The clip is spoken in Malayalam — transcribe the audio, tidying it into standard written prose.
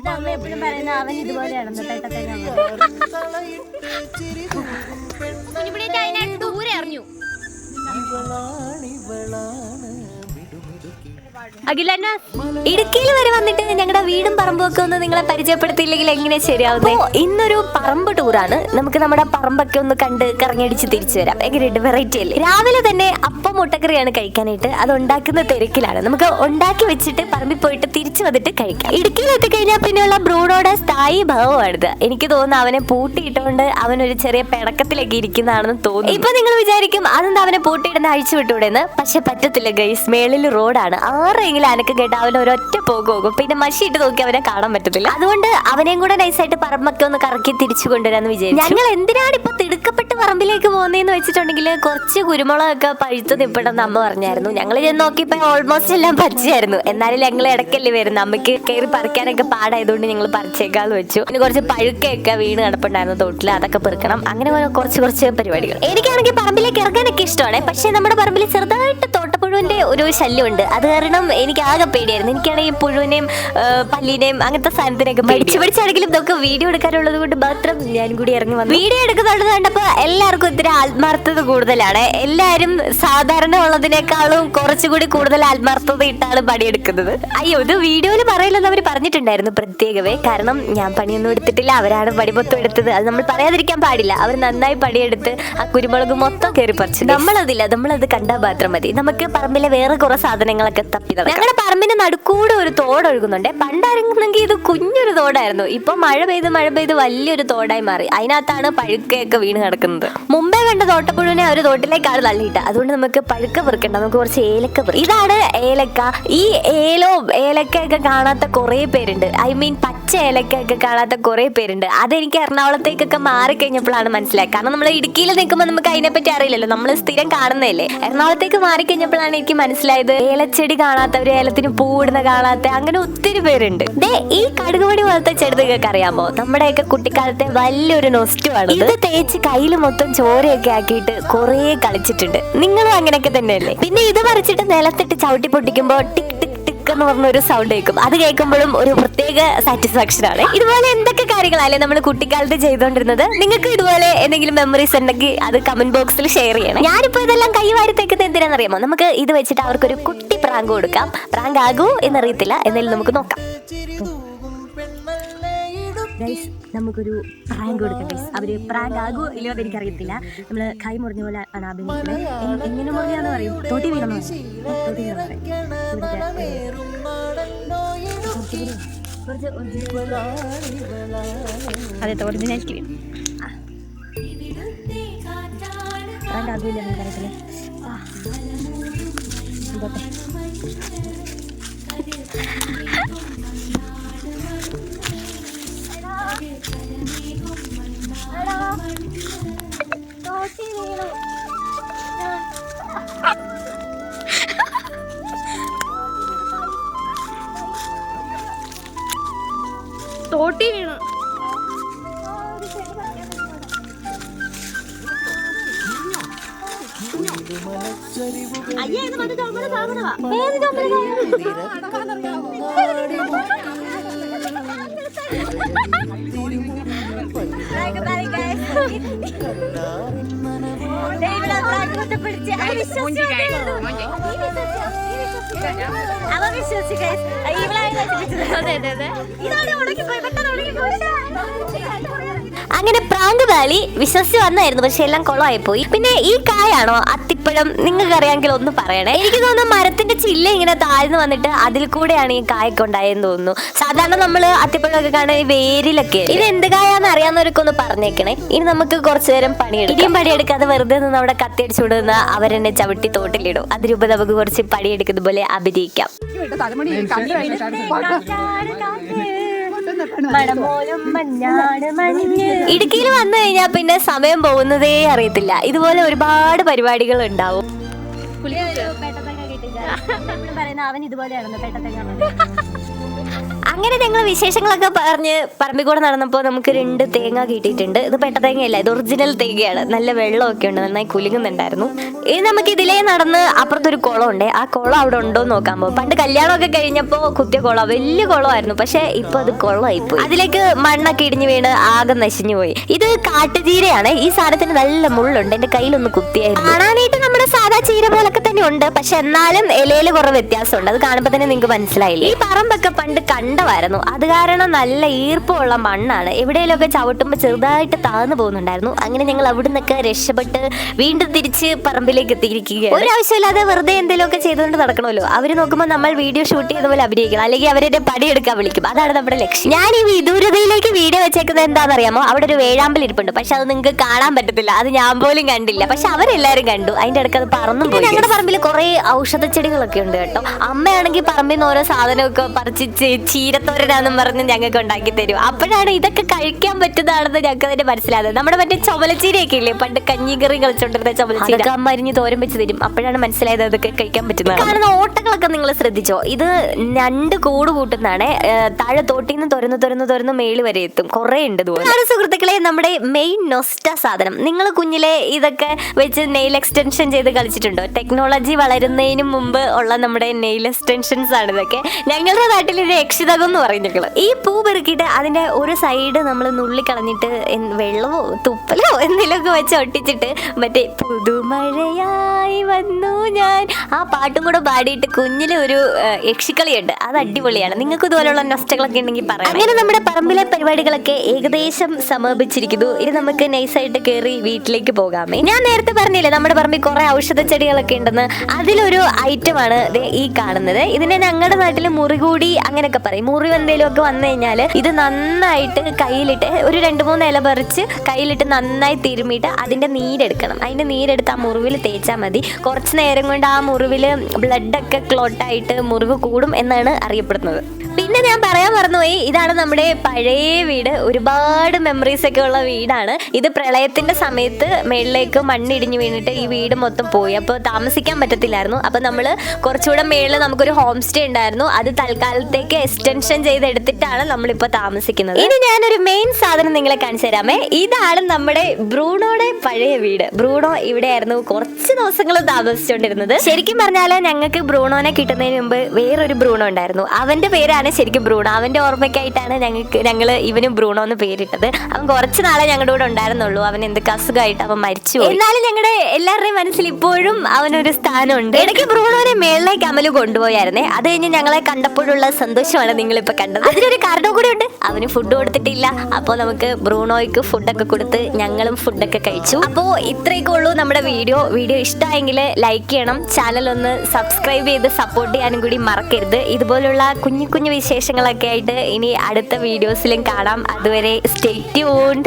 ഇവിടുത്തെ അമ്മ എപ്പോഴും പറയുന്ന അവൻ ഇതുപോലെയാണെന്ന് പെട്ടെന്ന് ദൂരെ അറിഞ്ഞു. ഇടുക്കിയിൽ വരെ വന്നിട്ട് ഞങ്ങളുടെ വീടും പറമ്പും ഒക്കെ ഒന്ന് നിങ്ങളെ പരിചയപ്പെടുത്തിയില്ലെങ്കിൽ എങ്ങനെ ശരിയാവുന്നേ? ഇന്നൊരു പറമ്പ് ടൂറാണ്. നമുക്ക് നമ്മുടെ പറമ്പൊക്കെ ഒന്ന് കണ്ട് കറങ്ങിയടിച്ച് തിരിച്ചു വരാം. എങ്ങനെയുണ്ട്? വെറൈറ്റി അല്ലേ? രാവിലെ തന്നെ അപ്പം മുട്ടക്കറിയാണ് കഴിക്കാനായിട്ട്. അത് ഉണ്ടാക്കുന്ന തിരക്കിലാണ്. നമുക്ക് ഉണ്ടാക്കി വെച്ചിട്ട് പറമ്പിൽ പോയിട്ട് തിരിച്ചു വന്നിട്ട് കഴിക്കാം. ഇടുക്കിയിൽ എത്തിക്കഴിഞ്ഞാൽ പിന്നെയുള്ള ബ്രൂണോടെ സ്ഥായി ഭാവമാണിത്. എനിക്ക് തോന്നുന്നു അവനെ പൂട്ടിയിട്ടുകൊണ്ട് അവനൊരു ചെറിയ പിണക്കത്തിലേക്ക് ഇരിക്കുന്നതാണെന്ന് തോന്നുന്നു. ഇപ്പൊ നിങ്ങൾ വിചാരിക്കും അതെന്താ അവനെ പൂട്ടിയിടുന്ന അഴിച്ചു വിട്ടൂടെന്ന്. പക്ഷെ പറ്റത്തില്ല ഗൈസ്. മേളിൽ റോഡാണ്. ആരെങ്കിലും അനക്കം കേട്ട അവൻ ഒരൊറ്റ പോകും. പിന്നെ മഷിയിട്ട് നോക്കി അവനെ കാണാൻ പറ്റത്തില്ല. അതുകൊണ്ട് അവനെയും കൂടെ നൈസായിട്ട് പറമ്പൊക്കെ ഒന്ന് കറക്കി തിരിച്ചു കൊണ്ടുവരാന്ന് വിചാരിച്ചു. ഞങ്ങൾ എന്തിനാണ് ഇപ്പൊ തിടുക്കപ്പെട്ട് പറമ്പിലേക്ക് പോകുന്നതെന്ന് വെച്ചിട്ടുണ്ടെങ്കിൽ കുറച്ച് കുരുമുളകൊക്കെ പഴുത്ത് നിൽപ്പണമെന്ന് അമ്മ പറഞ്ഞായിരുന്നു. ഞങ്ങൾ ചെന്ന് നോക്കിയപ്പോ ഓൾമോസ്റ്റ് എല്ലാം പച്ചയായിരുന്നു. എന്നാലും ഞങ്ങൾ ഇടയ്ക്കല്ലേ വരുന്നത്. അമ്മയ്ക്ക് കയറി പറിക്കാനൊക്കെ പാടായതുകൊണ്ട് ഞങ്ങൾ പറിച്ചേക്കാന്ന് വെച്ചു. പിന്നെ കുറച്ച് പഴുക്കൊക്കെ വീണ് കിടപ്പുണ്ടായിരുന്നു തോട്ടിൽ. അതൊക്കെ പെറുക്കണം. അങ്ങനെ കുറച്ച് പരിപാടികൾ. എനിക്കാണെങ്കിൽ പറമ്പിലേക്ക് ഇറങ്ങാനൊക്കെ ഇഷ്ടമാണ്. പക്ഷെ നമ്മുടെ പറമ്പിൽ ചെറുതായിട്ട് തോട്ടപ്പുഴുവിന്റെ ഒരു ശല്യമുണ്ട്. അത് കാരണം എനിക്ക് ആകെ പേടിയായിരുന്നു. എനിക്കാണെങ്കിൽ പുഴുവിനെയും പല്ലിനെയും അങ്ങനത്തെ സാധനത്തിനൊക്കെ പഠിച്ചാണെങ്കിലും ഇതൊക്കെ വീഡിയോ എടുക്കാനുള്ളത് കൊണ്ട് മാത്രം ഞാൻ കൂടി ഇറങ്ങി വന്നു. വീഡിയോ എടുക്കുന്നുള്ളത് കണ്ടപ്പോ എല്ലാവർക്കും ഇത്തിരി ആത്മാർത്ഥത കൂടുതലാണ്. എല്ലാവരും സാധാരണ ഉള്ളതിനേക്കാളും കുറച്ചുകൂടി കൂടുതൽ ആത്മാർത്ഥത ഇട്ടാണ് പണിയെടുക്കുന്നത്. അയ്യോ, ഇത് വീഡിയോയിൽ പറയില്ലെന്ന് അവർ പറഞ്ഞിട്ടുണ്ടായിരുന്നു പ്രത്യേകമേ. കാരണം ഞാൻ പണിയൊന്നും എടുത്തിട്ടില്ല, അവരാണ് പണി മൊത്തം എടുത്തത്. അത് നമ്മൾ പറയാതിരിക്കാൻ പാടില്ല. അവർ നന്നായി പണിയെടുത്ത് ആ കുരുമുളക് മൊത്തം കയറി പറിച്ചു. നമ്മളത് കണ്ടാൽ മാത്രം മതി. നമുക്ക് പറമ്പിലെ വേറെ കുറെ സാധനങ്ങളൊക്കെ തപ്പി നടക്കാം. ഞങ്ങളുടെ പറമ്പിന്റെ നടുക്കൂടെ ഒരു തോട് ഒഴുകുന്നുണ്ട്. പണ്ടായിരുന്നെങ്കിൽ ഇത് കുഞ്ഞൊരു തോടായിരുന്നു. ഇപ്പൊ മഴ പെയ്ത് വലിയൊരു തോടായി മാറി. അതിനകത്താണ് പഴുക്കയൊക്കെ വീണ് കിടക്കുന്നത്. മുമ്പേ കണ്ട തോട്ടപ്പുഴുവിനെ ഒരു തോട്ടിലേക്കാണ് തള്ളിയിട്ട. അതുകൊണ്ട് നമുക്ക് പഴുക്ക പെറുക്കണ്ട. നമുക്ക് കുറച്ച് ഏലക്ക പെറുക്കാം. ഇതാണ് ഏലക്ക. ഈ ഏലക്കയൊക്കെ കാണാത്ത കുറെ പേരുണ്ട്. ഐ മീൻ പച്ച ഏലക്കയൊക്കെ കാണാത്ത കുറെ പേരുണ്ട്. അതെനിക്ക് എറണാകുളത്തേക്കൊക്കെ മാറിക്കഴിഞ്ഞപ്പോഴാണ് മനസ്സിലായത്. കാരണം നമ്മൾ ഇടുക്കിയിൽ നിൽക്കുമ്പോൾ നമുക്ക് അതിനെപ്പറ്റി അറിയില്ലല്ലോ. നമ്മൾ സ്ഥിരം കാണുന്നതല്ലേ. എറണാകുളത്തേക്ക് മാറിക്കഴിഞ്ഞപ്പോഴാണ് എനിക്ക് മനസ്സിലായത് ഏലച്ചെടി കാണാത്തവര്, ഏലത്തിന് പൂവിടുന്ന കാണാത്ത അങ്ങനെ ഒത്തിരി പേരുണ്ട്. ഈ കടുകുമണി പോലത്തെ ചെടി നിങ്ങൾക്ക് അറിയാമോ? നമ്മുടെയൊക്കെ കുട്ടിക്കാലത്തെ വലിയൊരു നൊസ്റ്റുമാണ്. ഇത് തേച്ച് കയ്യിൽ മൊത്തം ചോരയൊക്കെ ആക്കിയിട്ട് കുറെ കളിച്ചിട്ടുണ്ട്. നിങ്ങളും അങ്ങനെയൊക്കെ തന്നെയല്ലേ? പിന്നെ ഇത് പറിച്ചിട്ട് നിലത്തിട്ട് ചവിട്ടി പൊട്ടിക്കുമ്പോ ടിക് ടിക് ടിക് എന്ന് പറഞ്ഞൊരു സൗണ്ട് കേൾക്കും. അത് കേൾക്കുമ്പോഴും ഒരു പ്രത്യേക സാറ്റിസ്ഫാക്ഷൻ ആണ്. ഇതുപോലെ എന്തൊക്കെ കാര്യങ്ങളല്ലേ നമ്മൾ കുട്ടിക്കാലത്ത് ചെയ്തുകൊണ്ടിരുന്നത്? നിങ്ങൾക്ക് ഇതുപോലെ എന്തെങ്കിലും മെമ്മറീസ് ഉണ്ടെങ്കിൽ അത് കമന്റ് ബോക്സിൽ ഷെയർ ചെയ്യണം. ഞാനിപ്പോ ഇതെല്ലാം കൈവാരി തേക്കുന്നത് എന്തിനാണെന്നറിയാമോ? നമുക്ക് ഇത് വെച്ചിട്ട് അവർക്കൊരു കുട്ടി പ്രാങ്ക് കൊടുക്കാം. പ്രാങ്ക് ആകൂ എന്നറിയത്തില്ല, എന്നാലും നമുക്ക് നോക്കാം. നമുക്കൊരു പ്രാങ്ക് കൊടുക്കാം ഗൈസ്. അവര് പ്രാങ്ക് ആകൂ ഇല്ലയോ എന്ന് എനിക്കറിയത്തില്ല. നമ്മള് കൈ മുറിഞ്ഞ പോലെ ആണ് അഭിനയിക്കുന്നത്. എങ്ങനെ മുറിഞ്ഞാന്ന് പറയും? തോട്ടി വീണെന്ന് പറയും. അതെ, ഒറിജിനാലിറ്റി പ്രാങ്ക് ആകൂല എനിക്കറിയത്തില്ല. തോട്ടി വീണു. അയ്യേ, ഇത് മറ്റേ ചുമല സാധനമാ. ഏത് ചുമല? അങ്ങനെ പ്രാങ്ക് വാലി വിശ്വസിച്ച് വന്നായിരുന്നു. പക്ഷെ എല്ലാം കൊളമായി പോയി. പിന്നെ ഈ കായാണോ അത്തിപ്പഴം? നിങ്ങൾക്ക് അറിയാമെങ്കിൽ ഒന്ന് പറയണേ. എനിക്ക് തോന്നുന്നു മരത്തിന്റെ ചില്ല ഇങ്ങനെ താഴ്ന്നു വന്നിട്ട് അതിൽ കൂടെയാണ് ഈ കായൊക്കെ ഉണ്ടായെന്ന് തോന്നുന്നു. സാധാരണ നമ്മള് അത്തിപ്പഴമൊക്കെ കാണുന്ന വേരിലൊക്കെ. ഇത് എന്ത് കായാന്ന് അറിയാവുന്നവരൊക്കെ ഒന്ന് പറഞ്ഞേക്കണേ. ഇനി നമുക്ക് കുറച്ചു നേരം പണിയെടുക്കാം. പണിയെടുക്കാതെ വെറുതെ നിന്ന് അവിടെ കത്തിയടിച്ചു വിടുന്ന അവരെന്നെ ചവിട്ടി തോട്ടിലിടും. അതിനുമ്പ് നമുക്ക് കുറച്ച് പണിയെടുക്കുന്ന പോലെ അഭിനയിക്കാം. ഇടുക്കിയിൽ വന്നു കഴിഞ്ഞാൽ പിന്നെ സമയം പോകുന്നതേ അറിയത്തില്ല. ഇതുപോലെ ഒരുപാട് പരിപാടികൾ ഉണ്ടാവും. അവൻ ഇതുപോലെയാണെന്ന് അങ്ങനെ ഞങ്ങൾ വിശേഷങ്ങളൊക്കെ പറഞ്ഞ് പറമ്പിൽ കൂടെ നടന്നപ്പോൾ നമുക്ക് 2 തേങ്ങ കിട്ടിയിട്ടുണ്ട്. ഇത് പെട്ട തേങ്ങയല്ല, ഇത് ഒറിജിനൽ തേങ്ങയാണ്. നല്ല വെള്ളമൊക്കെ ഉണ്ട്, നന്നായി കുലുങ്ങുന്നുണ്ടായിരുന്നു. ഇനി നമുക്ക് ഇതിലേ നടന്ന് അപ്പുറത്തൊരു കുളമുണ്ട്. ആ കുളം അവിടെ ഉണ്ടോ എന്ന് നോക്കാൻ പോകും. പണ്ട് കല്യാണമൊക്കെ കഴിഞ്ഞപ്പോ കുത്തിയ കുളം വലിയ കുളമായിരുന്നു, പക്ഷെ ഇപ്പൊ അത് കുളമായി പോയി. അതിലേക്ക് മണ്ണൊക്കെ ഇടിഞ്ഞു വീണ് ആകെ നശിഞ്ഞു പോയി. ഇത് കാട്ടുചീരയാണ്. ഈ സാധനത്തിന് നല്ല മുള്ളുണ്ട്, എന്റെ കയ്യിലൊന്ന് കുത്തിയായിരുന്നു. കാണാനായിട്ട് നമ്മുടെ സാധാ ചീര പോലൊക്കെ തന്നെ ഉണ്ട്, പക്ഷെ എന്നാലും ഇലയില് കുറെ വ്യത്യാസമുണ്ട്. അത് കാണുമ്പോൾ തന്നെ നിങ്ങൾക്ക് മനസ്സിലായില്ലേ. ഈ പറമ്പൊക്കെ പണ്ട് കണ്ടമായിരുന്നു, അത് കാരണം നല്ല ഈർപ്പമുള്ള മണ്ണാണ്. എവിടെയെങ്കിലുമൊക്കെ ചവിട്ടുമ്പോൾ ചെറുതായിട്ട് താഴ്ന്നു പോകുന്നുണ്ടായിരുന്നു. അങ്ങനെ ഞങ്ങൾ അവിടുന്നൊക്കെ രക്ഷപ്പെട്ട് വീണ്ടും തിരിച്ച് പറമ്പിലേക്ക് എത്തിയിരിക്കുകയാണ്. ഒരാവശ്യമില്ലാതെ വെറുതെ എന്തെങ്കിലുമൊക്കെ ചെയ്തുകൊണ്ട് നടക്കണമല്ലോ. അവര് നോക്കുമ്പോൾ നമ്മൾ വീഡിയോ ഷൂട്ട് ചെയ്ത പോലെ അഭിനയിക്കണം, അല്ലെങ്കിൽ അവരുടെ പടിയെടുക്കാൻ വിളിക്കും. അതാണ് നമ്മുടെ ലക്ഷ്യം. ഞാൻ ഈ വിദൂരതയിലേക്ക് വീഡിയോ വെച്ചേക്കുന്നത് എന്താണെന്നറിയാമോ? അവിടെ ഒരു വേഴാമ്പൽ ഇരിപ്പുണ്ട്, പക്ഷെ അത് നിങ്ങൾക്ക് കാണാൻ പറ്റത്തില്ല. അത് ഞാൻ പോലും കണ്ടില്ല, പക്ഷെ അവരെല്ലാരും കണ്ടു. അതിന്റെ ഇടയ്ക്ക് അത് പറന്നും പോയി. ഞങ്ങളുടെ പറമ്പിൽ കുറെ ഔഷധ ചെടികളൊക്കെ ഉണ്ട് കേട്ടോ. അമ്മയാണെങ്കിൽ പറമ്പിൽ നിന്ന് ഓരോ സാധനമൊക്കെ പറിച്ച് ചീരത്തോരനാന്നും പറഞ്ഞ് ഞങ്ങൾക്ക് ഉണ്ടാക്കി തരും. അപ്പോഴാണ് ഇതൊക്കെ കഴിക്കാൻ പറ്റുന്നതാണെന്ന് ഞങ്ങൾക്ക് തന്നെ മനസ്സിലായത്. നമ്മുടെ മറ്റേ ചുമലച്ചീരയൊക്കെ ഇല്ലേ, പണ്ട് കഞ്ഞിക്കറി കളിച്ചോണ്ടിരുന്ന ചുമലച്ചീര, അമ്മരിഞ്ഞ് തോരൻ വെച്ച് തരും. അപ്പോഴാണ് മനസ്സിലായത് അതൊക്കെ കഴിക്കാൻ പറ്റുന്നതാണ്. കാണുന്ന ഓട്ടകളൊക്കെ നിങ്ങൾ ശ്രദ്ധിച്ചോ? ഇത് ഞണ്ട് കൂട് കൂട്ടുന്നതാണ്. താഴെ തോട്ടിന്ന് തുറന്ന് മേളി വരെ എത്തും. കുറെ ഉണ്ട് ഇതുപോലെ. സുഹൃത്തുക്കളെ, നമ്മുടെ മെയിൻ നൊസ്റ്റ സാധനം. നിങ്ങൾ കുഞ്ഞിലെ ഇതൊക്കെ വെച്ച് നെയിൽ എക്സ്റ്റൻഷൻ ചെയ്ത് കളിച്ചിട്ടുണ്ടോ? ടെക്നോളജി വളരുന്നതിന് മുമ്പ് ഉള്ള നമ്മുടെ നെയിൽ എക്സ്റ്റൻഷൻസ് ആണ് ഇതൊക്കെ. ഞങ്ങളുടെ നാട്ടിൽ ഇത് രക്ഷിതകം എന്ന് പറയും ഞങ്ങൾ. ഈ പൂ പെറുക്കിയിട്ട് അതിന്റെ ഒരു സൈഡ് നമ്മൾ നുള്ളി കളഞ്ഞിട്ട് വെള്ളമോ തുപ്പലോ എന്തെങ്കിലുമൊക്കെ വെച്ച് ഒട്ടിച്ചിട്ട് മറ്റേ പുതുമഴയായി വന്നു ഞാൻ ആ പാട്ടും കൂടെ പാടിയിട്ട് കുഞ്ഞിലെ ഒരു യക്ഷിക്കളിയുണ്ട്. അത് അടിപൊളിയാണ്. നിങ്ങൾക്ക് ഇതുപോലുള്ള നൊസ്റ്റകളൊക്കെ ഉണ്ടെങ്കിൽ പറയാം. അങ്ങനെ നമ്മുടെ പറമ്പിലെ പരിപാടികളൊക്കെ ഏകദേശം സമാപിച്ചിരിക്കുന്നു. ഇനി നമുക്ക് നൈസായിട്ട് കയറി വീട്ടിലേക്ക് പോകാമേ. ഞാൻ നേരത്തെ പറഞ്ഞില്ലേ നമ്മുടെ പറമ്പിൽ കുറെ ഔഷധ ചെടികളൊക്കെ ഉണ്ടെന്ന്. അതിലൊരു ഐറ്റമാണ് ഈ കാണുന്നത്. ഇതിനെ ഞങ്ങളുടെ നാട്ടിൽ മുറികൂടി അങ്ങനെയൊക്കെ പറയും. മുറിവ് എന്തെങ്കിലും ഒക്കെ വന്നു കഴിഞ്ഞാൽ ഇത് നന്നായിട്ട് കയ്യിലിട്ട് ഒരു 2-3 ഇല പറിച്ച് കയ്യിലിട്ട് നന്നായി തിരുമ്മിയിട്ട് അതിന്റെ നീരെടുക്കണം. അതിന്റെ നീരെടുത്ത് ആ മുറിവിൽ തേച്ചാൽ മതി. കുറച്ച് നേരം കൊണ്ട് ആ മുറിവിൽ ബ്ലഡൊക്കെ ക്ലോട്ടായിട്ട് മുറിവ് കൂടും എന്നാണ് അറിയപ്പെടുന്നത്. പിന്നെ ഞാൻ പറയാൻ മറന്നുപോയി, ഇതാണ് നമ്മുടെ പഴയ വീട്. ഒരുപാട് മെമ്മറീസ് ഒക്കെ ഉള്ള വീടാണ് ഇത്. പ്രളയത്തിന്റെ സമയത്ത് മേളിലേക്ക് മണ്ണിടിഞ്ഞു വീണിട്ട് ഈ വീട് മൊത്തം പോയി. അപ്പോൾ താമസിക്കാൻ പറ്റത്തില്ലായിരുന്നു. അപ്പൊ നമ്മള് കുറച്ചുകൂടെ മേളിൽ നമുക്കൊരു ഹോം സ്റ്റേ ഉണ്ടായിരുന്നു. അത് തൽക്കാലത്തേക്ക് എക്സ്റ്റൻഷൻ ചെയ്തെടുത്തിട്ടാണ് നമ്മളിപ്പോ താമസിക്കുന്നത്. ഇനി ഞാനൊരു മെയിൻ സാധനം നിങ്ങളെ കാണിച്ചു തരാമേ. ഇതാണ് നമ്മുടെ ബ്രൂണോയുടെ പഴയ വീട്. ബ്രൂണോ ഇവിടെയായിരുന്നു കുറച്ച് ദിവസങ്ങൾ താമസിച്ചുകൊണ്ടിരുന്നത്. ശരിക്കും പറഞ്ഞാൽ ഞങ്ങൾക്ക് ബ്രൂണോനെ കിട്ടുന്നതിന് മുമ്പ് വേറൊരു ബ്രൂണോ ഉണ്ടായിരുന്നു. അവന്റെ പേരാണ് ശരിക്കും ബ്രൂണോ. അവന്റെ ഓർമ്മയ്ക്കായിട്ടാണ് ഞങ്ങള് ഇവനും ബ്രൂണോ എന്ന് പേരിട്ടത്. അവൻ കുറച്ച് നാളെ ഞങ്ങളുടെ കൂടെ ഉണ്ടായിരുന്നുള്ളൂ. അവൻ എന്തൊക്കെ അസുഖമായിട്ട് അവൻ മരിച്ചു. എന്നാലും ഞങ്ങളുടെ എല്ലാവരുടെയും മനസ്സിൽ ഇപ്പോഴും അവനൊരു സ്ഥാനമുണ്ട്. ഇടയ്ക്ക് ബ്രൂണോനെ മേളിലേക്ക് അമല് കൊണ്ടുപോയായിരുന്നേ. അത് കഴിഞ്ഞ് ഞങ്ങളെ കണ്ടപ്പോഴുള്ള സന്തോഷമാണ് നിങ്ങളിപ്പോ കണ്ടത്. അതിനൊരു കാരണം കൂടെ ഉണ്ട്. അവന് ഫുഡ് കൊടുത്തിട്ടില്ല. അപ്പോൾ നമുക്ക് ബ്രൂണോയ്ക്ക് ഫുഡൊക്കെ കൊടുത്ത് ഞങ്ങളും ഫുഡൊക്കെ കഴിച്ചു. അപ്പോൾ ഇത്രയൊക്കെ ഉള്ളൂ നമ്മുടെ വീഡിയോ. ഇഷ്ടമായെങ്കിൽ ലൈക്ക് ചെയ്യണം. ചാനൽ ഒന്ന് സബ്സ്ക്രൈബ് ചെയ്ത് സപ്പോർട്ട് ചെയ്യാനും കൂടി മറക്കരുത്. ഇതുപോലുള്ള കുഞ്ഞു കുഞ്ഞു വിശേഷങ്ങളൊക്കെ ആയിട്ട് ഇനി അടുത്ത വീഡിയോസിലും കാണാം. അതുവരെ സ്റ്റേ ട്യൂൺഡ്.